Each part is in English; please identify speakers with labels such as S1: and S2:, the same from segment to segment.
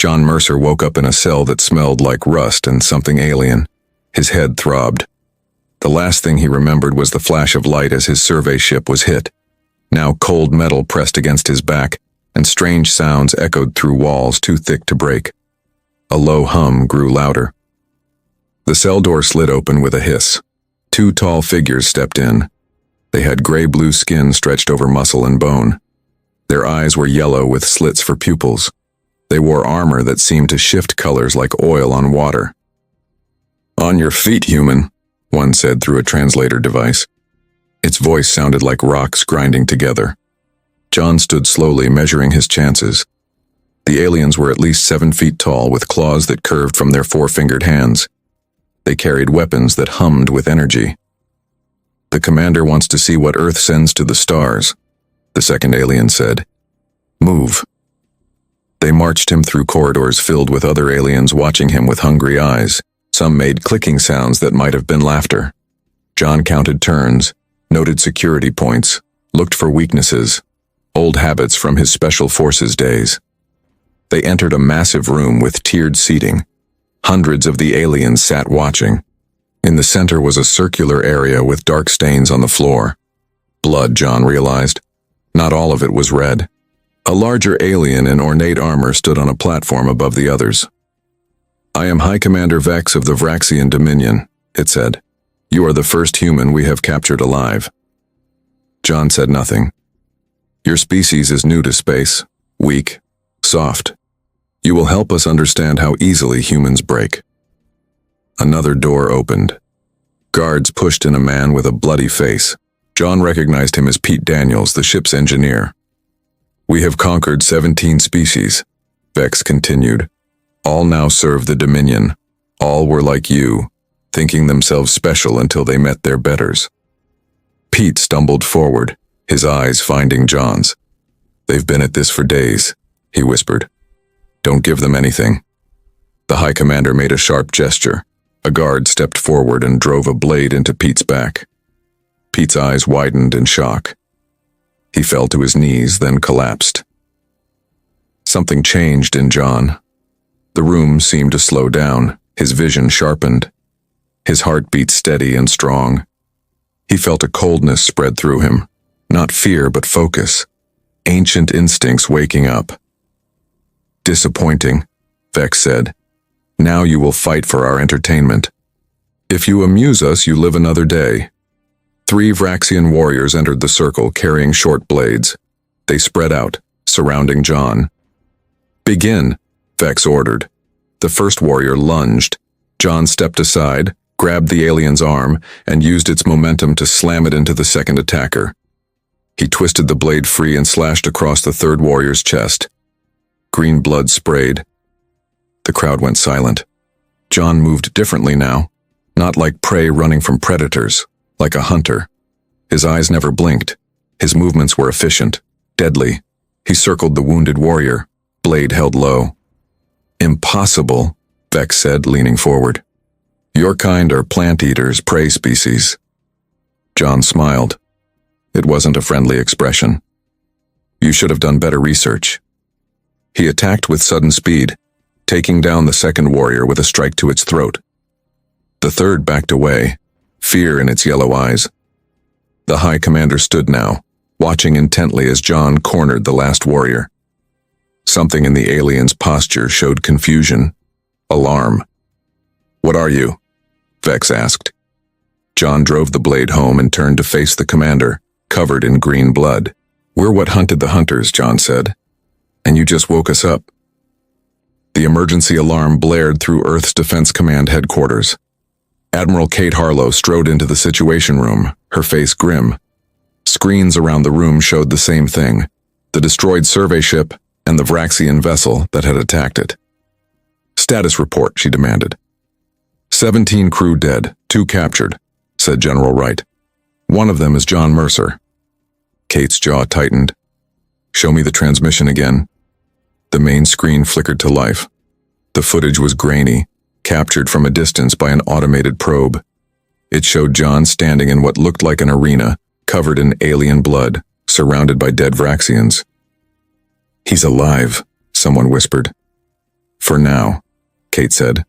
S1: John Mercer woke up in a cell that smelled like rust and something alien. His head throbbed. The last thing he remembered was the flash of light as his survey ship was hit. Now cold metal pressed against his back, and strange sounds echoed through walls too thick to break. A low hum grew louder. The cell door slid open with a hiss. Two tall figures stepped in. They had gray-blue skin stretched over muscle and bone. Their eyes were yellow with slits for pupils. They wore armor that seemed to shift colors like oil on water. "On your feet, human," one said through a translator device. Its voice sounded like rocks grinding together. John stood slowly, measuring his chances. The aliens were at least 7 feet tall, with claws that curved from their 4-fingered hands. They carried weapons that hummed with energy. "The commander wants to see what Earth sends to the stars," the second alien said. "Move." They marched him through corridors filled with other aliens watching him with hungry eyes. Some made clicking sounds that might have been laughter. John counted turns, noted security points, looked for weaknesses, old habits from his special forces days. They entered a massive room with tiered seating. Hundreds of the aliens sat watching. In the center was a circular area with dark stains on the floor. Blood, John realized. Not all of it was red. A larger alien in ornate armor stood on a platform above the others. "I am High Commander Vex of the Vraxian Dominion," it said. "You are the first human we have captured alive." John said nothing. "Your species is new to space, weak, soft. You will help us understand how easily humans break." Another door opened. Guards pushed in a man with a bloody face. John recognized him as Pete Daniels, the ship's engineer. "We have conquered 17 species," Vex continued. "All now serve the Dominion. All were like you, thinking themselves special until they met their betters." Pete stumbled forward, his eyes finding John's. "They've been at this for days," he whispered. "Don't give them anything." The High Commander made a sharp gesture. A guard stepped forward and drove a blade into Pete's back. Pete's eyes widened in shock. He fell to his knees, then collapsed. Something changed in John. The room seemed to slow down, his vision sharpened. His heart beat steady and strong. He felt a coldness spread through him, not fear but focus, ancient instincts waking up. "Disappointing," Vex said. "Now you will fight for our entertainment. If you amuse us, you live another day." 3 Vraxian warriors entered the circle carrying short blades. They spread out, surrounding John. "Begin," Vex ordered. The first warrior lunged. John stepped aside, grabbed the alien's arm, and used its momentum to slam it into the second attacker. He twisted the blade free and slashed across the third warrior's chest. Green blood sprayed. The crowd went silent. John moved differently now, not like prey running from predators, like a hunter. His eyes never blinked. His movements were efficient, deadly. He circled the wounded warrior, blade held low. "Impossible," Vex said, leaning forward. "Your kind are plant-eaters, prey species." John smiled. It wasn't a friendly expression. "You should have done better research." He attacked with sudden speed, taking down the second warrior with a strike to its throat. The third backed away, fear in its yellow eyes. The High Commander stood now, watching intently as John cornered the last warrior. Something in the alien's posture showed confusion, alarm. "What are you?" Vex asked. John drove the blade home and turned to face the commander, covered in green blood. "We're what hunted the hunters," John said. "And you just woke us up." The emergency alarm blared through Earth's Defense Command headquarters. Admiral Kate Harlow strode into the Situation Room, her face grim. Screens around the room showed the same thing, the destroyed survey ship and the Vraxian vessel that had attacked it. "Status report," she demanded. 17 crew dead, 2 captured, said General Wright. "One of them is John Mercer." Kate's jaw tightened. "Show me the transmission again." The main screen flickered to life. The footage was grainy, captured from a distance by an automated probe. It showed John standing in what looked like an arena, covered in alien blood, surrounded by dead Vraxians. "He's alive," someone whispered. For now, Kate said.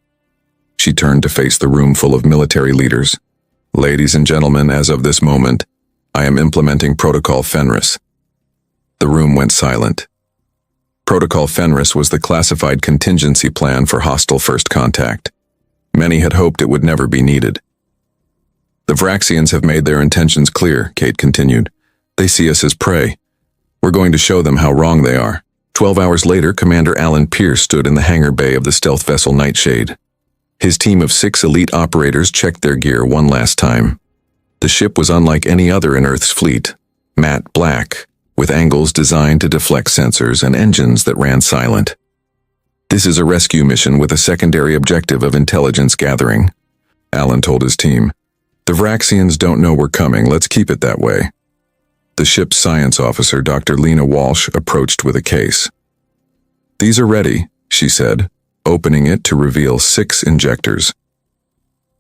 S1: She turned to face the room full of military leaders. Ladies and gentlemen, as of this moment, I am implementing Protocol Fenris. The room went silent. Protocol Fenris was the classified contingency plan for hostile first contact. Many had hoped it would never be needed. The Vraxians have made their intentions clear, Kate continued. They see us as prey. We're going to show them how wrong they are. 12 hours later, Commander Alan Pierce stood in the hangar bay of the stealth vessel Nightshade. His team of 6 elite operators checked their gear one last time. The ship was unlike any other in Earth's fleet, matte black, with angles designed to deflect sensors and engines that ran silent. This is a rescue mission with a secondary objective of intelligence gathering, Alan told his team. The Vraxians don't know we're coming, let's keep it that way. The ship's science officer, Dr. Lena Walsh, approached with a case. These are ready, she said, opening it to reveal 6 injectors.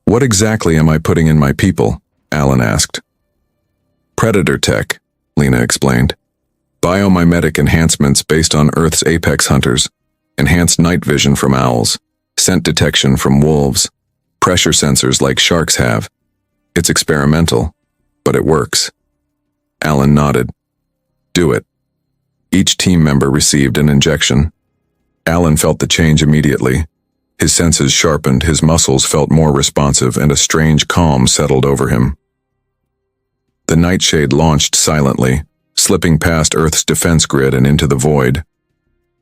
S1: What exactly am I putting in my people? Alan asked. Predator tech, Lena explained. Biomimetic enhancements based on Earth's apex hunters, enhanced night vision from owls, scent detection from wolves, pressure sensors like sharks have. It's experimental, but it works. Alan nodded. Do it. Each team member received an injection. Alan felt the change immediately. His senses sharpened, his muscles felt more responsive, and a strange calm settled over him. The Nightshade launched silently, slipping past Earth's defense grid and into the void.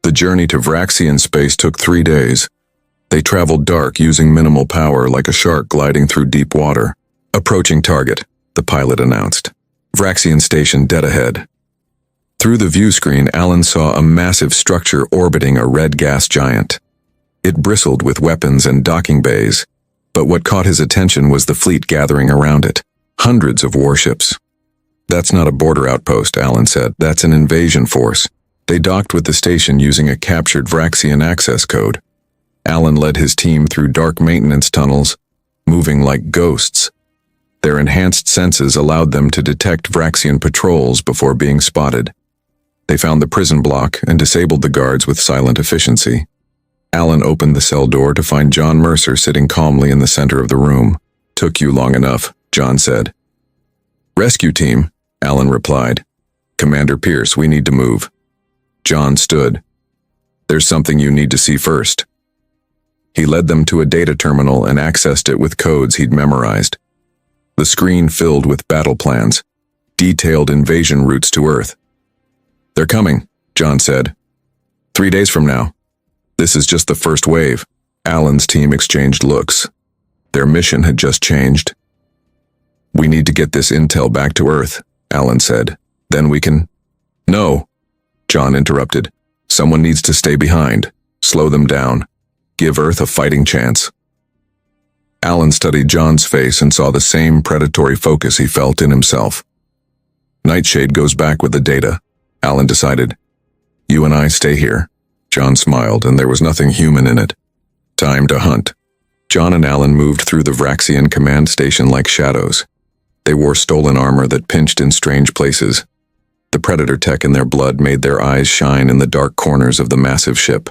S1: The journey to Vraxian space took 3 days. They traveled dark, using minimal power like a shark gliding through deep water. Approaching target, the pilot announced. Vraxian station dead ahead. Through the view screen, Alan saw a massive structure orbiting a red gas giant. It bristled with weapons and docking bays, but what caught his attention was the fleet gathering around it. Hundreds of warships. That's not a border outpost, Alan said. That's an invasion force. They docked with the station using a captured Vraxian access code. Alan led his team through dark maintenance tunnels, moving like ghosts. Their enhanced senses allowed them to detect Vraxian patrols before being spotted. They found the prison block and disabled the guards with silent efficiency. Alan opened the cell door to find John Mercer sitting calmly in the center of the room. Took you long enough, John said. Rescue team, Alan replied. Commander Pierce, we need to move. John stood. There's something you need to see first. He led them to a data terminal and accessed it with codes he'd memorized. The screen filled with battle plans, detailed invasion routes to Earth. They're coming, John said. 3 days from now. This is just the first wave. Alan's team exchanged looks. Their mission had just changed. We need to get this intel back to Earth, Alan said. Then we can... No, John interrupted. Someone needs to stay behind. Slow them down. Give Earth a fighting chance. Alan studied John's face and saw the same predatory focus he felt in himself. Nightshade goes back with the data, Alan decided. You and I stay here. John smiled, and there was nothing human in it. Time to hunt. John and Alan moved through the Vraxian command station like shadows. They wore stolen armor that pinched in strange places. The predator tech in their blood made their eyes shine in the dark corners of the massive ship.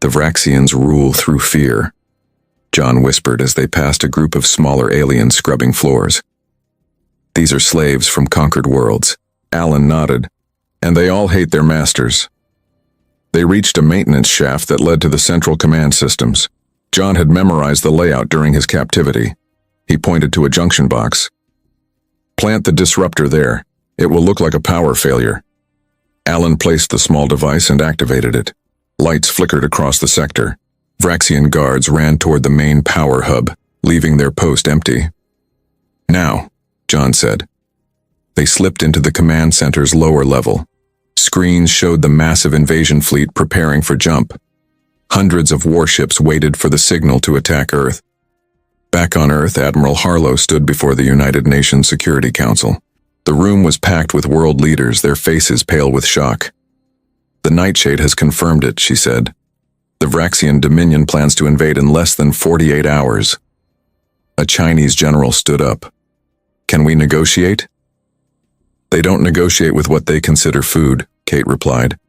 S1: The Vraxians rule through fear, John whispered as they passed a group of smaller aliens scrubbing floors. These are slaves from conquered worlds. Alan nodded. And they all hate their masters. They reached a maintenance shaft that led to the central command systems. John had memorized the layout during his captivity. He pointed to a junction box. Plant the disruptor there. It will look like a power failure. Alan placed the small device and activated it. Lights flickered across the sector. Vraxian guards ran toward the main power hub, leaving their post empty. Now, John said. They slipped into the command center's lower level. Screens showed the massive invasion fleet preparing for jump. Hundreds of warships waited for the signal to attack Earth. Back on Earth, Admiral Harlow stood before the United Nations Security Council. The room was packed with world leaders, their faces pale with shock. The Nightshade has confirmed it, she said. The Vraxian Dominion plans to invade in less than 48 hours. A Chinese general stood up. Can we negotiate? They don't negotiate with what they consider food, Kate replied.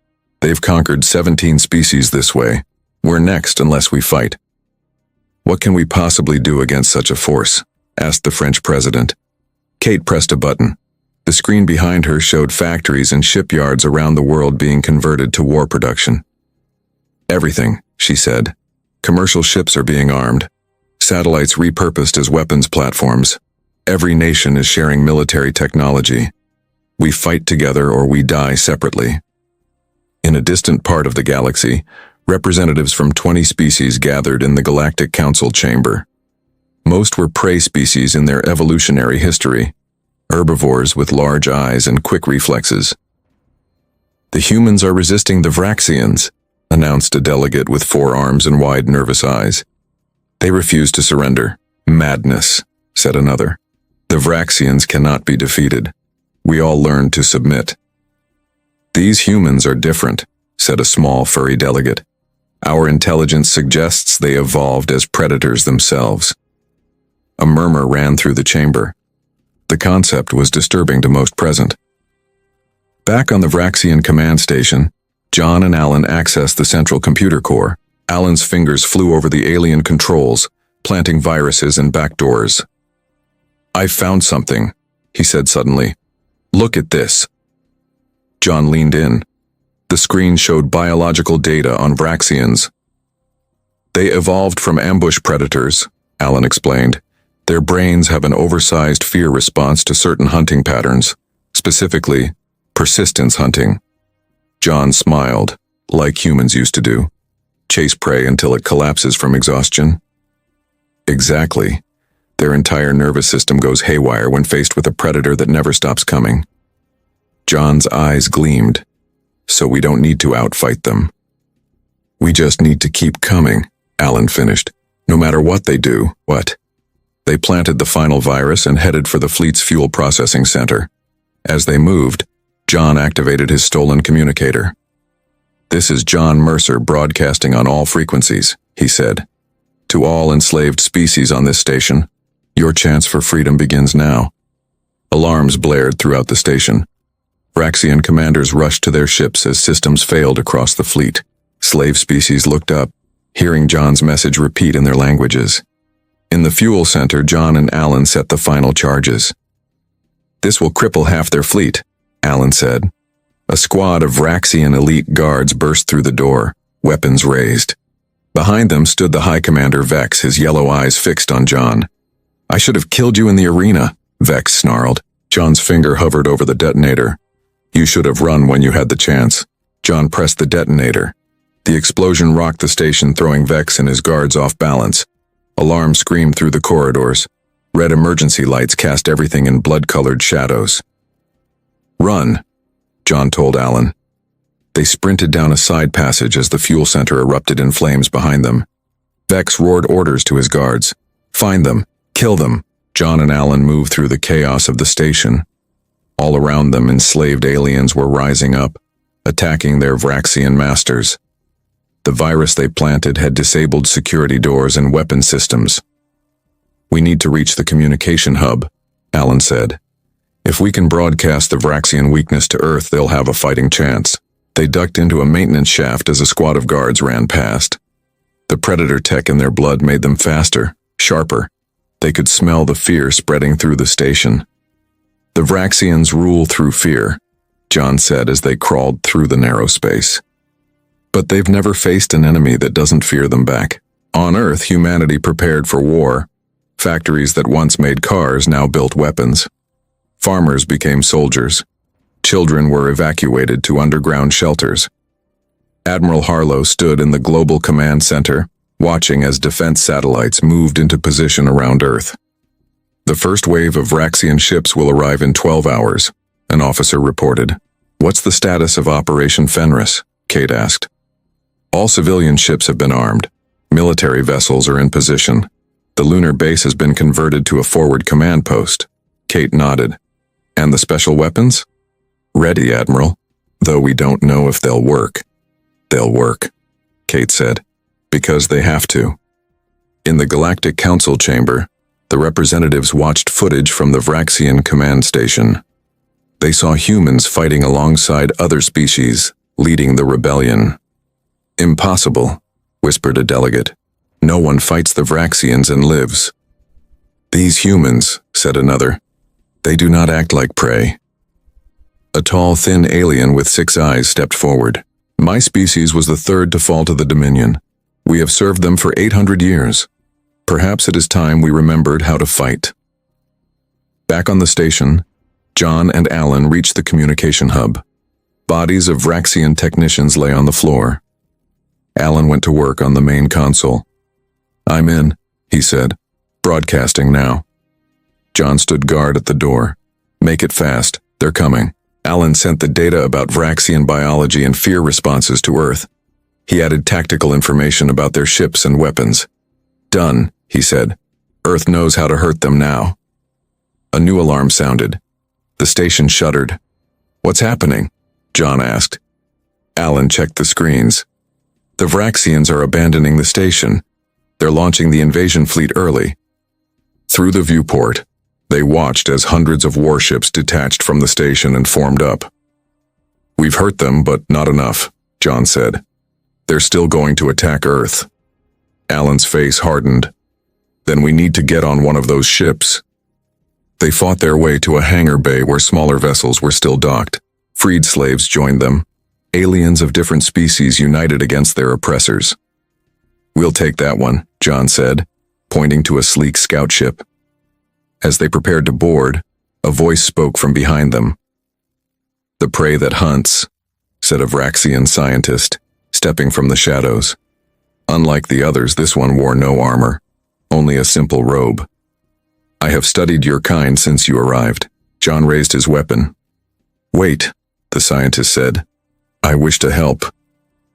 S1: They've conquered 17 species this way. We're next unless we fight. What can we possibly do against such a force? Asked the French president. Kate pressed a button. The screen behind her showed factories and shipyards around the world being converted to war production. Everything, she said. Commercial ships are being armed. Satellites repurposed as weapons platforms. Every nation is sharing military technology. We fight together or we die separately. In a distant part of the galaxy, representatives from 20 species gathered in the Galactic Council chamber. Most were prey species in their evolutionary history, herbivores with large eyes and quick reflexes. The humans are resisting the Vraxians, announced a delegate with 4 arms and wide, nervous eyes. They refuse to surrender. Madness, said another. The Vraxians cannot be defeated. We all learn to submit. These humans are different, said a small, furry delegate. Our intelligence suggests they evolved as predators themselves. A murmur ran through the chamber. The concept was disturbing to most present. Back on the Vraxian command station, John and Alan accessed the central computer core. Alan's fingers flew over the alien controls, planting viruses and backdoors. I found something, he said suddenly. Look at this. John leaned in. The screen showed biological data on Vraxians. They evolved from ambush predators, Alan explained. Their brains have an oversized fear response to certain hunting patterns, specifically, persistence hunting. John smiled, like humans used to do. Chase prey until it collapses from exhaustion. Exactly. Their entire nervous system goes haywire when faced with a predator that never stops coming. John's eyes gleamed. So we don't need to outfight them. We just need to keep coming, Alan finished. No matter what they do, what? They planted the final virus and headed for the fleet's fuel processing center. As they moved, John activated his stolen communicator. This is John Mercer broadcasting on all frequencies, he said. To all enslaved species on this station, your chance for freedom begins now. Alarms blared throughout the station. Vraxian commanders rushed to their ships as systems failed across the fleet. Slave species looked up, hearing John's message repeat in their languages. In the fuel center, John and Alan set the final charges. This will cripple half their fleet, Alan said. A squad of Vraxian elite guards burst through the door, weapons raised. Behind them stood the High Commander Vex, his yellow eyes fixed on John. I should have killed you in the arena, Vex snarled. John's finger hovered over the detonator. You should have run when you had the chance. John pressed the detonator. The explosion rocked the station, throwing Vex and his guards off balance. Alarms screamed through the corridors. Red emergency lights cast everything in blood-colored shadows. Run, John told Alan. They sprinted down a side passage as the fuel center erupted in flames behind them. Vex roared orders to his guards. Find them. Kill them. John and Alan moved through the chaos of the station. All around them, enslaved aliens were rising up, attacking their Vraxian masters. The virus they planted had disabled security doors and weapon systems. We need to reach the communication hub, Alan said. If we can broadcast the Vraxian weakness to Earth, they'll have a fighting chance. They ducked into a maintenance shaft as a squad of guards ran past. The predator tech in their blood made them faster, sharper. They could smell the fear spreading through the station. The Vraxians rule through fear, John said as they crawled through the narrow space. But they've never faced an enemy that doesn't fear them back. On Earth, humanity prepared for war. Factories that once made cars now built weapons. Farmers became soldiers. Children were evacuated to underground shelters. Admiral Harlow stood in the Global Command Center, watching as defense satellites moved into position around Earth. The first wave of Vraxian ships will arrive in 12 hours, an officer reported. What's the status of Operation Fenris? Kate asked. All civilian ships have been armed. Military vessels are in position. The lunar base has been converted to a forward command post. Kate nodded. And the special weapons? Ready, Admiral. Though we don't know if they'll work. They'll work, Kate said. Because they have to. In the Galactic Council chamber, the representatives watched footage from the Vraxian command station. They saw humans fighting alongside other species, leading the rebellion. Impossible, whispered a delegate. No one fights the Vraxians and lives. These humans, said another. They do not act like prey. A tall, thin alien with 6 eyes stepped forward. My species was the third to fall to the Dominion. We have served them for 800 years. Perhaps it is time we remembered how to fight. Back on the station, John and Alan reached the communication hub. Bodies of Vraxian technicians lay on the floor. Alan went to work on the main console. I'm in, he said, broadcasting now. John stood guard at the door. Make it fast, they're coming. Alan sent the data about Vraxian biology and fear responses to Earth. He added tactical information about their ships and weapons. Done, he said. Earth knows how to hurt them now. A new alarm sounded. The station shuddered. What's happening? John asked. Alan checked the screens. The Vraxians are abandoning the station. They're launching the invasion fleet early. Through the viewport, they watched as hundreds of warships detached from the station and formed up. We've hurt them, but not enough, John said. They're still going to attack Earth. Alan's face hardened. Then we need to get on one of those ships. They fought their way to a hangar bay where smaller vessels were still docked. Freed slaves joined them. Aliens of different species united against their oppressors. We'll take that one, John said, pointing to a sleek scout ship. As they prepared to board, a voice spoke from behind them. The prey that hunts, said a Vraxian scientist, stepping from the shadows. Unlike the others, this one wore no armor, only a simple robe. I have studied your kind since you arrived. John raised his weapon. Wait, the scientist said. I wish to help.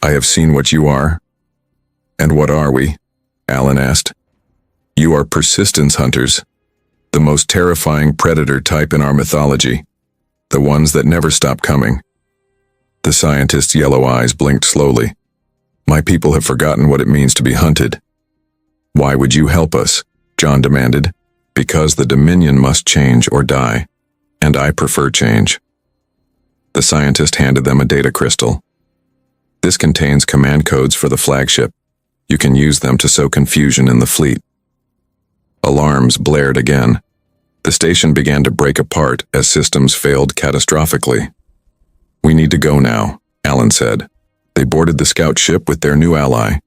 S1: I have seen what you are. And what are we? Alan asked. You are persistence hunters, the most terrifying predator type in our mythology, the ones that never stop coming. The scientist's yellow eyes blinked slowly. My people have forgotten what it means to be hunted. Why would you help us? John demanded. Because the Dominion must change or die, and I prefer change. The scientist handed them a data crystal. This contains command codes for the flagship. You can use them to sow confusion in the fleet. Alarms blared again. The station began to break apart as systems failed catastrophically. We need to go now, Alan said. They boarded the scout ship with their new ally.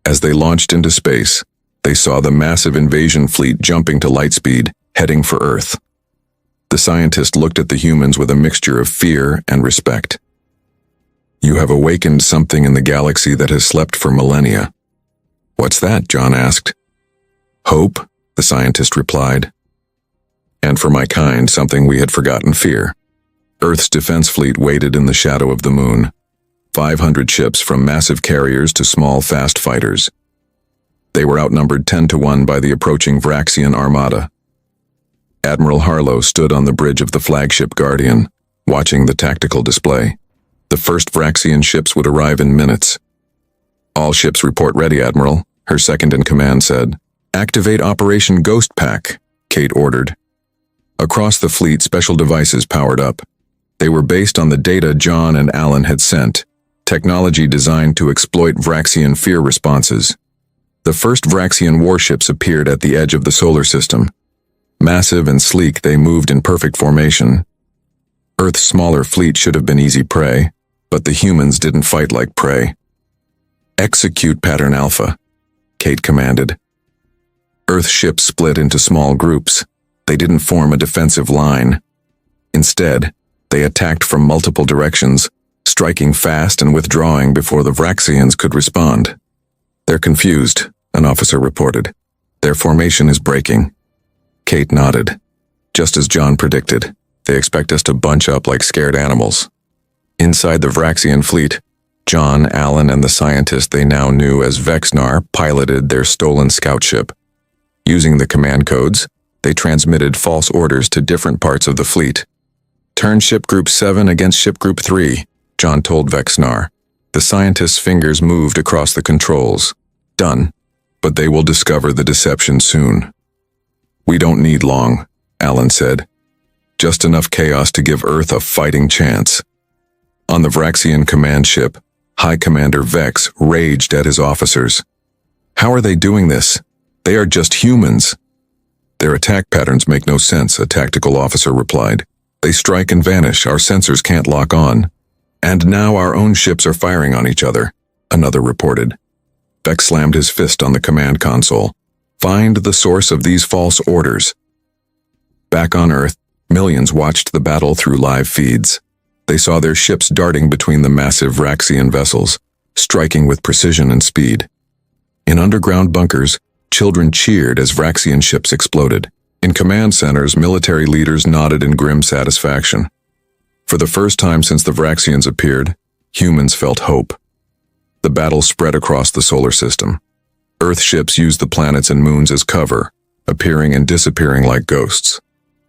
S1: As they launched into space, they saw the massive invasion fleet jumping to light speed, heading for Earth. The scientist looked at the humans with a mixture of fear and respect. You have awakened something in the galaxy that has slept for millennia. What's that? John asked. Hope, the scientist replied. And for my kind, something we had forgotten fear. Earth's defense fleet waited in the shadow of the moon. 500 ships from massive carriers to small fast fighters. They were outnumbered 10-1 by the approaching Vraxian armada. Admiral Harlow stood on the bridge of the flagship Guardian, watching the tactical display. The first Vraxian ships would arrive in minutes. All ships report ready, Admiral, her second-in-command said. Activate Operation Ghost Pack, Kate ordered. Across the fleet, special devices powered up. They were based on the data John and Alan had sent, technology designed to exploit Vraxian fear responses. The first Vraxian warships appeared at the edge of the solar system. Massive and sleek, they moved in perfect formation. Earth's smaller fleet should have been easy prey, but the humans didn't fight like prey. Execute Pattern Alpha, Kate commanded. Earth ships split into small groups. They didn't form a defensive line. Instead, they attacked from multiple directions, striking fast and withdrawing before the Vraxians could respond. They're confused, an officer reported. Their formation is breaking. Kate nodded. Just as John predicted, they expect us to bunch up like scared animals. Inside the Vraxian fleet, John, Alan, and the scientist they now knew as Vexnar piloted their stolen scout ship. Using the command codes, they transmitted false orders to different parts of the fleet. Turn Ship Group 7 against Ship Group 3, John told Vexnar. The scientist's fingers moved across the controls. Done. But they will discover the deception soon. We don't need long, Alan said. Just enough chaos to give Earth a fighting chance. On the Vraxian command ship, High Commander Vex raged at his officers. How are they doing this? They are just humans. Their attack patterns make no sense, a tactical officer replied. They strike and vanish, our sensors can't lock on. And now our own ships are firing on each other, another reported. Vex slammed his fist on the command console. Find the source of these false orders. Back on Earth, millions watched the battle through live feeds. They saw their ships darting between the massive Vraxian vessels, striking with precision and speed. In underground bunkers, children cheered as Vraxian ships exploded. In command centers, military leaders nodded in grim satisfaction. For the first time since the Vraxians appeared, humans felt hope. The battle spread across the solar system. Earth ships used the planets and moons as cover, appearing and disappearing like ghosts.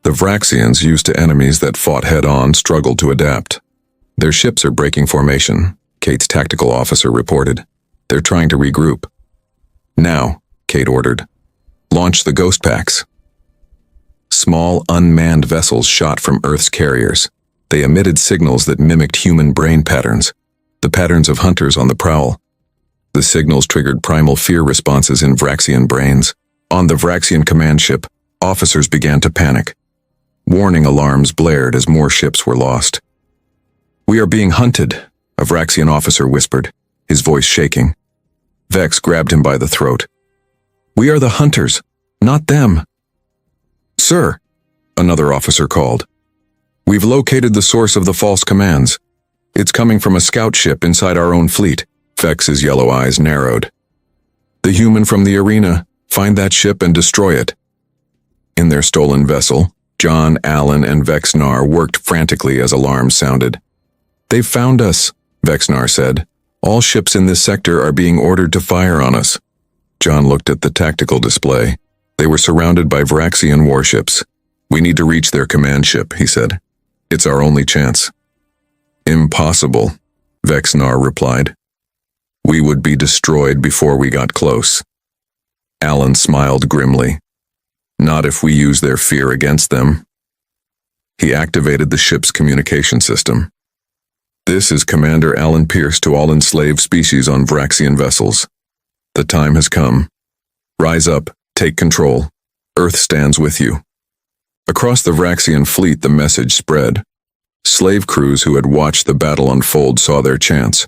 S1: The Vraxians, used to enemies that fought head-on, struggled to adapt. Their ships are breaking formation, Kate's tactical officer reported. They're trying to regroup. Now, Kate ordered, launch the ghost packs. Small, unmanned vessels shot from Earth's carriers. They emitted signals that mimicked human brain patterns, the patterns of hunters on the prowl. The signals triggered primal fear responses in Vraxian brains. On the Vraxian command ship, officers began to panic. Warning alarms blared as more ships were lost. We are being hunted, a Vraxian officer whispered, his voice shaking. Vex grabbed him by the throat. We are the hunters, not them. Sir, another officer called. We've located the source of the false commands. It's coming from a scout ship inside our own fleet. Vex's yellow eyes narrowed. The human from the arena, find that ship and destroy it. In their stolen vessel, John, Alan, and Vexnar worked frantically as alarms sounded. They've found us, Vexnar said. All ships in this sector are being ordered to fire on us. John looked at the tactical display. They were surrounded by Vraxian warships. We need to reach their command ship, he said. It's our only chance. Impossible, Vexnar replied. We would be destroyed before we got close. Alan smiled grimly. Not if we use their fear against them. He activated the ship's communication system. This is Commander Alan Pierce to all enslaved species on Vraxian vessels. The time has come. Rise up, take control. Earth stands with you. Across the Vraxian fleet, the message spread. Slave crews who had watched the battle unfold saw their chance.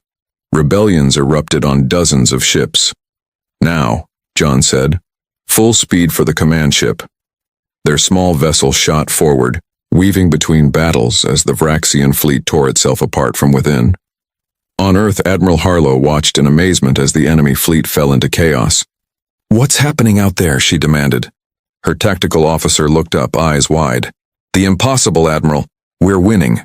S1: Rebellions erupted on dozens of ships. Now, John said, full speed for the command ship. Their small vessel shot forward, weaving between battles as the Vraxian fleet tore itself apart from within. On Earth, Admiral Harlow watched in amazement as the enemy fleet fell into chaos. What's happening out there? She demanded. Her tactical officer looked up, eyes wide. The impossible, Admiral. We're winning.